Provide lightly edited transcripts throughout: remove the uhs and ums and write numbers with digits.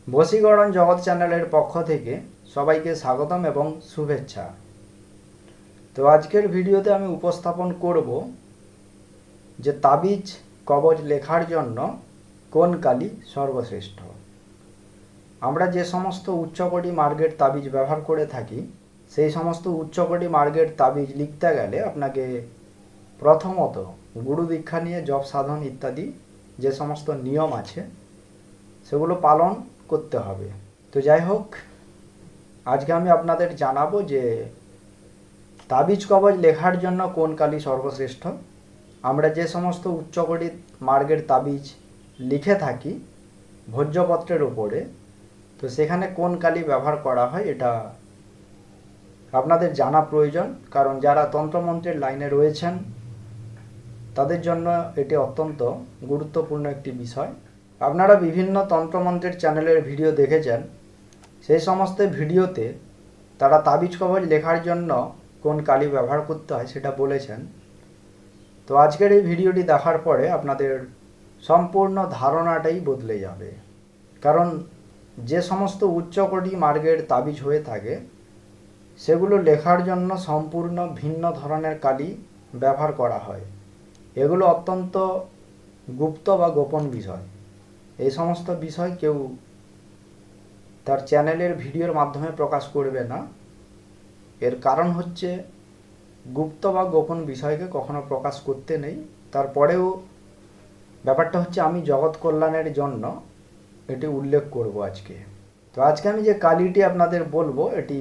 বশীকরণ জগৎ চ্যানেলের পক্ষ থেকে সবাইকে স্বাগতম এবং শুভেচ্ছা। তো আজকের ভিডিওতে আমি উপস্থাপন করব যে তাবিজ কবজ লেখার জন্য কোন কালি সর্বশ্রেষ্ঠ। আমরা যে সমস্ত উচ্চকোটি মার্গের তাবিজ ব্যবহার করে থাকি, সেই সমস্ত উচ্চকোটি মার্গের তাবিজ লিখতে গেলে আপনাকে প্রথমত গুরু দীক্ষা নিয়ে জপ সাধন ইত্যাদি যে সমস্ত নিয়ম আছে সেগুলো পালন করতে হবে। তো যাই হোক, আজকে আমি আপনাদের জানাবো যে তাবিজ কবজ লেখার জন্য কোন কালি সর্বশ্রেষ্ঠ। আমরা যে সমস্ত উচ্চকোটি মার্গের তাবিজ লিখে থাকি ভোজ্যপত্রের উপরে, তো সেখানে কোন কালি ব্যবহার করা হয় এটা আপনাদের জানা প্রয়োজন, কারণ যারা তন্ত্রমন্ত্রের লাইনে রয়েছেন তাদের জন্য এটি অত্যন্ত গুরুত্বপূর্ণ একটি বিষয়। আপনারা বিভিন্ন তন্ত্রমন্ত্রের চ্যানেলের ভিডিও দেখেছেন, সেই সমস্ত ভিডিওতে তারা তাবিজ কবজ লেখার জন্য কোন কালি ব্যবহার করতে হয় সেটা বলেছেন। তো আজকের এই ভিডিওটি দেখার পরে আপনাদের সম্পূর্ণ ধারণাটাই বদলে যাবে, কারণ যে সমস্ত উচ্চকোটি মার্গের তাবিজ হয়ে থাকে সেগুলো লেখার জন্য সম্পূর্ণ ভিন্ন ধরনের কালি ব্যবহার করা হয়। এগুলো অত্যন্ত গুপ্ত বা গোপন বিষয়। এই সমস্ত বিষয় কেউ তার চ্যানেলের ভিডিওর মাধ্যমে প্রকাশ করবে না। এর কারণ হচ্ছে গুপ্ত বা গোপন বিষয়কে কখনো প্রকাশ করতে নেই। তারপরেও ব্যাপারটা হচ্ছে আমি জগৎ কল্যাণের জন্য এটি উল্লেখ করব আজকে। তো আজকে আমি যে কালিটি আপনাদের বলবো এটি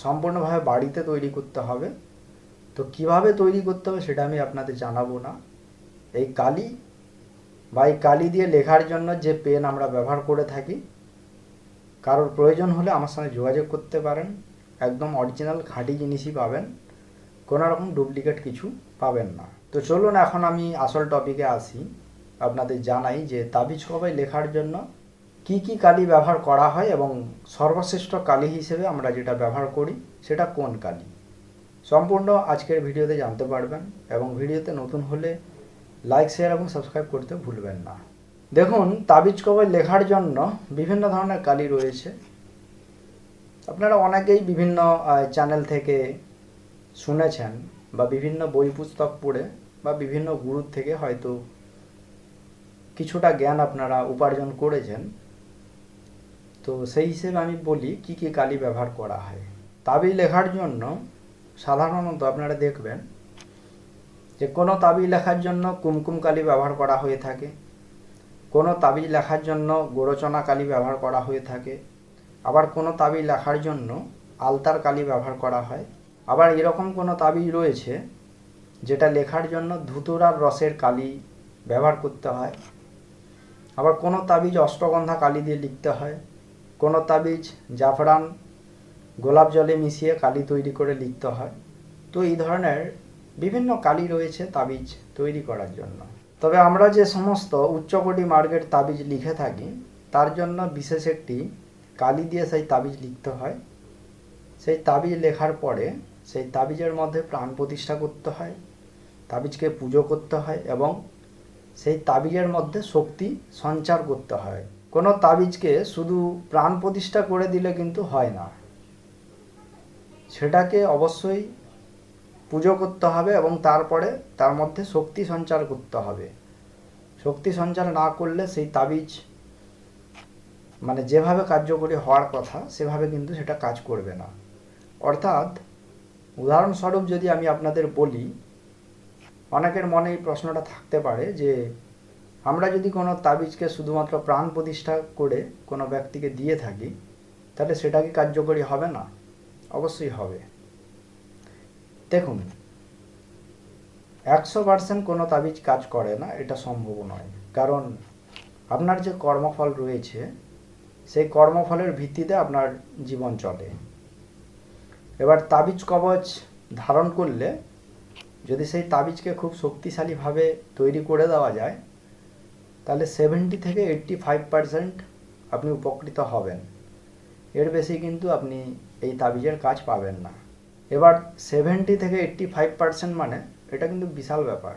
সম্পূর্ণভাবে বাড়িতে তৈরি করতে হবে। তো কিভাবে তৈরি করতে হবে সেটা আমি আপনাদের জানাবো না। এই কালি বা এই কালি দিয়ে লেখার জন্য যে পেন আমরা ব্যবহার করে থাকি, কারোর প্রয়োজন হলে আমার সঙ্গে যোগাযোগ করতে পারেন। একদম অরিজিনাল খাঁটি জিনিসই পাবেন, কোনো রকম ডুপ্লিকেট কিছু পাবেন না। তো চলুন এখন আমি আসল টপিকে আসি। আপনাদের জানাই যে তাবিজ কবজ লেখার জন্য কি কি কালি ব্যবহার করা হয় এবং সর্বশ্রেষ্ঠ কালি হিসেবে আমরা যেটা ব্যবহার করি সেটা কোন কালি। সম্পূর্ণ আজকের ভিডিওতে জানতে পারবেন, এবং ভিডিওতে নতুন হলে লাইক, শেয়ার এবং সাবস্ক্রাইব করতে ভুলবেন না। দেখুন, তাবিজ কবজ লেখার জন্য বিভিন্ন ধরনের কালি রয়েছে। আপনারা অনেকেই বিভিন্ন চ্যানেল থেকে শুনেছেন বা বিভিন্ন বই পুস্তক পড়ে বা বিভিন্ন গুরুর থেকে হয়তো কিছুটা জ্ঞান আপনারা উপার্জন করেছেন। তো সেই হিসেবে আমি বলি কি কি কালি ব্যবহার করা হয়। তাবিজ লেখার জন্য সাধারণত আপনারা দেখবেন যে কোনো তাবিজ লেখার জন্য কুমকুম কালি ব্যবহার করা হয়ে থাকে, কোনো তাবিজ লেখার জন্য গোরচনা কালি ব্যবহার করা হয়ে থাকে, আবার কোনো তাবিজ লেখার জন্য আলতার কালি ব্যবহার করা হয়। আবার এরকম কোনো তাবিজ রয়েছে যেটা লেখার জন্য ধুতুরার রসের কালি ব্যবহার করতে হয়। আবার কোনো তাবিজ অষ্টগন্ধা কালি দিয়ে লিখতে হয়, কোনো তাবিজ জাফরান গোলাপ জলে মিশিয়ে কালি তৈরি করে লিখতে হয়। তো এই ধরনের বিভিন্ন কালি রয়েছে তাবিজ তৈরি করার জন্য। তবে আমরা যে সমস্ত উচ্চকোটি মার্গের তাবিজ লিখে থাকি তার জন্য বিশেষ একটি কালি দিয়ে সেই তাবিজ লিখতে হয়। সেই তাবিজ লেখার পরে সেই তাবিজের মধ্যে প্রাণ প্রতিষ্ঠা করতে হয়, তাবিজকে পুজো করতে হয় এবং সেই তাবিজের মধ্যে শক্তি সঞ্চার করতে হয়। কোনো তাবিজকে শুধু প্রাণ প্রতিষ্ঠা করে দিলে কিন্তু হয় না, সেটাকে অবশ্যই পুজো করতে হবে এবং তারপরে তার মধ্যে শক্তি সঞ্চার করতে হবে। শক্তি সঞ্চার না করলে সেই তাবিজ মানে যেভাবে কার্যকরী হওয়ার কথা সেভাবে কিন্তু সেটা কাজ করবে না। অর্থাৎ উদাহরণস্বরূপ যদি আমি আপনাদের বলি, অনেকের মনে এই প্রশ্নটা থাকতে পারে যে আমরা যদি কোনো তাবিজকে শুধুমাত্র প্রাণ প্রতিষ্ঠা করে কোনো ব্যক্তিকে দিয়ে থাকি তাহলে সেটা কি কার্যকরী হবে না? অবশ্যই হবে। দেখুন, 100% কোনো তাবিজ কাজ করে না এটা সম্ভব নয়, কারণ আপনার যে কর্মফল রয়েছে সেই কর্মফলের ভিত্তিতে আপনার জীবন চলে। এবার তাবিজ কবজ ধারণ করলে যদি সেই তাবিজকে খুব শক্তিশালীভাবে তৈরি করে দেওয়া যায় তাহলে 70 থেকে 85% আপনি উপকৃত হবেন। এর বেশি কিন্তু আপনি এই তাবিজের কাজ পাবেন না। এবার 70 থেকে 85% মানে এটা কিন্তু বিশাল ব্যাপার।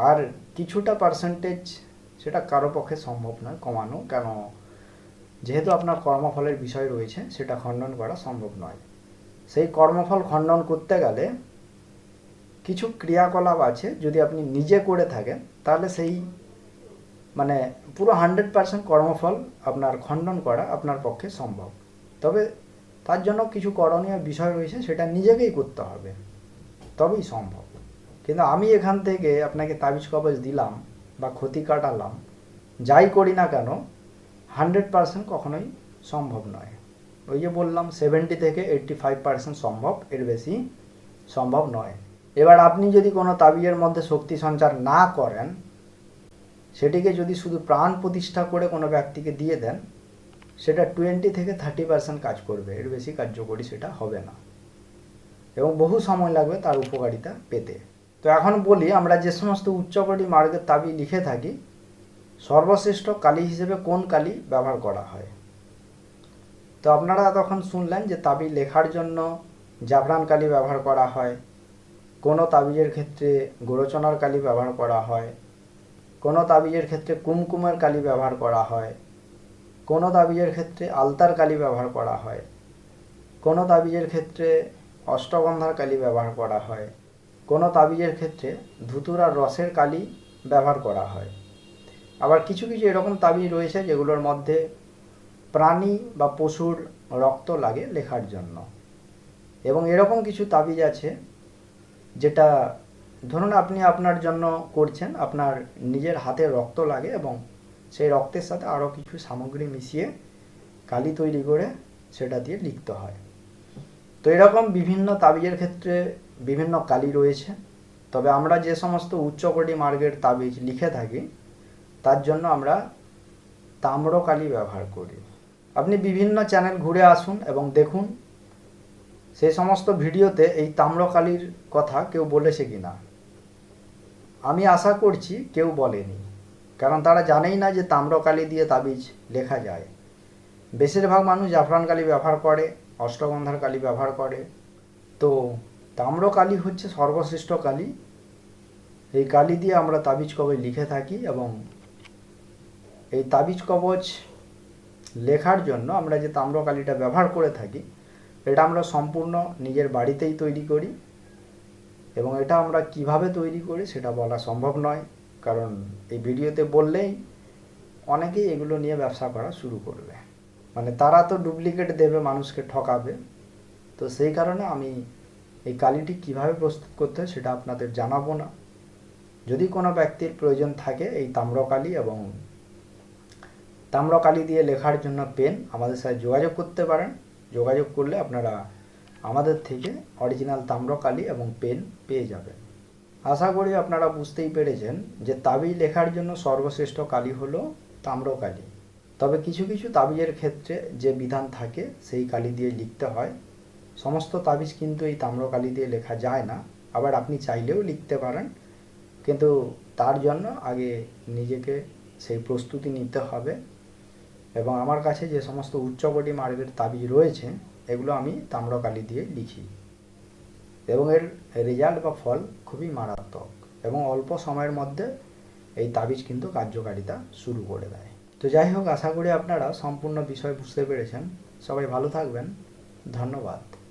আর কিছুটা পার্সেন্টেজ সেটা কারো পক্ষে সম্ভব নয় কমানো, কেন যেহেতু আপনার কর্মফলের বিষয় রয়েছে সেটা খণ্ডন করা সম্ভব নয়। সেই কর্মফল খণ্ডন করতে গেলে কিছু ক্রিয়াকলাপ আছে, যদি আপনি নিজে করে থাকেন তাহলে সেই মানে পুরো 100% কর্মফল আপনার খণ্ডন করা আপনার পক্ষে সম্ভব। তবে তার জন্য কিছু করণীয় বিষয় রয়েছে, সেটা নিজেকেই করতে হবে, তবেই সম্ভব। কিন্তু আমি এখান থেকে আপনাকে তাবিজ কবজ দিলাম বা ক্ষতি কাটালাম, যাই করি না কেন 100% কখনোই সম্ভব নয়। ওই যে বললাম 70 থেকে 85% সম্ভব, এর বেশি সম্ভব নয়। এবার আপনি যদি কোনো তাবিজের মধ্যে শক্তি সঞ্চার না করেন, সেটিকে যদি শুধু প্রাণ প্রতিষ্ঠা করে কোনো ব্যক্তিকে দিয়ে দেন, সেটা 20 থেকে 30% কাজ করবে, এর বেশি কার্যকরী সেটা হবে না এবং বহু সময় লাগবে তার উপকারিতা পেতে। তো এখন বলি, আমরা যে সমস্ত উচ্চকোটি মার্গের তাবিজ লিখে থাকি, সর্বশ্রেষ্ঠ কালি হিসেবে কোন কালি ব্যবহার করা হয়। তো আপনারা তখন শুনলেন যে তাবিজ লেখার জন্য জাফরান কালি ব্যবহার করা হয়, কোনো তাবিজের ক্ষেত্রে গোরচনার কালি ব্যবহার করা হয়, কোনো তাবিজের ক্ষেত্রে কুমকুমের কালি ব্যবহার করা হয়, কোনো তাবিজের ক্ষেত্রে আলতার কালি ব্যবহার করা হয়, কোনো তাবিজের ক্ষেত্রে অষ্টগন্ধার কালি ব্যবহার করা হয়, কোনো তাবিজের ক্ষেত্রে ধুতুরার রসের কালি ব্যবহার করা হয়। আবার কিছু কিছু এরকম তাবিজ রয়েছে যেগুলোর মধ্যে প্রাণী বা পশুর রক্ত লাগে লেখার জন্য, এবং এরকম কিছু তাবিজ আছে যেটা ধরুন আপনি আপনার জন্য করছেন, আপনার নিজের হাতে রক্ত লাগে এবং সেই রক্তের সাথে আরও কিছু সামগ্রী মিশিয়ে কালি তৈরি করে সেটা দিয়ে লিখতে হয়। তো এরকম বিভিন্ন তাবিজের ক্ষেত্রে বিভিন্ন কালি রয়েছে। তবে আমরা যে সমস্ত উচ্চকোটি মার্গের তাবিজ লিখে থাকি তার জন্য আমরা তাম্র কালি ব্যবহার করি। আপনি বিভিন্ন চ্যানেল ঘুরে আসুন এবং দেখুন সেই সমস্ত ভিডিওতে এই তাম্র কালির কথা কেউ বলেছে কিনা। আমি আশা করছি কেউ বলেনি, কারণ তারা জানেই না যে তাম্র কালি দিয়ে তাবিজ লেখা যায়। বেশিরভাগ মানুষ জাফরান কালি ব্যবহার করে, অষ্টগন্ধার কালি ব্যবহার করে। তো তাম্র কালি হচ্ছে সর্বশ্রেষ্ঠ কালি। এই কালি দিয়ে আমরা তাবিজ কবজ লিখে থাকি এবং এই তাবিজ কবজ লেখার জন্য আমরা যে তাম্র কালিটা ব্যবহার করে থাকি এটা আমরা সম্পূর্ণ নিজের বাড়িতেই তৈরি করি, এবং এটা আমরা কিভাবে তৈরি করি সেটা বলা সম্ভব নয়, কারণ এই ভিডিওতে বললেই অনেকেই এগুলো নিয়ে ব্যবসা করা শুরু করবে। মানে তারা তো ডুপ্লিকেট দেবে, মানুষকে ঠকাবে। তো সেই কারণে আমি এই কালিটি কিভাবে প্রস্তুত করতে হয় সেটা আপনাদের জানাবো না। যদি কোনো ব্যক্তির প্রয়োজন থাকে এই তাম্রকালি এবং তাম্রকালি দিয়ে লেখার জন্য পেন, আমাদের সাথে যোগাযোগ করতে পারেন। যোগাযোগ করলে আপনারা আমাদের থেকে অরিজিনাল তাম্রকালি এবং পেন পেয়ে যাবেন। আশা করি আপনারা বুঝতেই পেরেছেন যে তাবিজ লেখার জন্য সর্বশ্রেষ্ঠ কালি হলো তাম্রকালি। তবে কিছু কিছু তাবিজের ক্ষেত্রে যে বিধান থাকে সেই কালি দিয়ে লিখতে হয়। সমস্ত তাবিজ কিন্তু এই তাম্রকালি দিয়ে লেখা যায় না। আবার আপনি চাইলেও লিখতে পারেন, কিন্তু তার জন্য আগে নিজেকে সেই প্রস্তুতি নিতে হবে। এবং আমার কাছে যে সমস্ত উচ্চকোটি মার্গের তাবিজ রয়েছে এগুলো আমি তাম্রকালি দিয়ে লিখি, এবং এর রেজাল্ট বা ফল খুবই মারাত্মক, এবং অল্প সময়ের মধ্যে এই তাবিজ কিন্তু কার্যকারিতা শুরু করে দেয়। তো যাই হোক, আশা করি আপনারা সম্পূর্ণ বিষয় বুঝতে পেরেছেন। সবাই ভালো থাকবেন। ধন্যবাদ।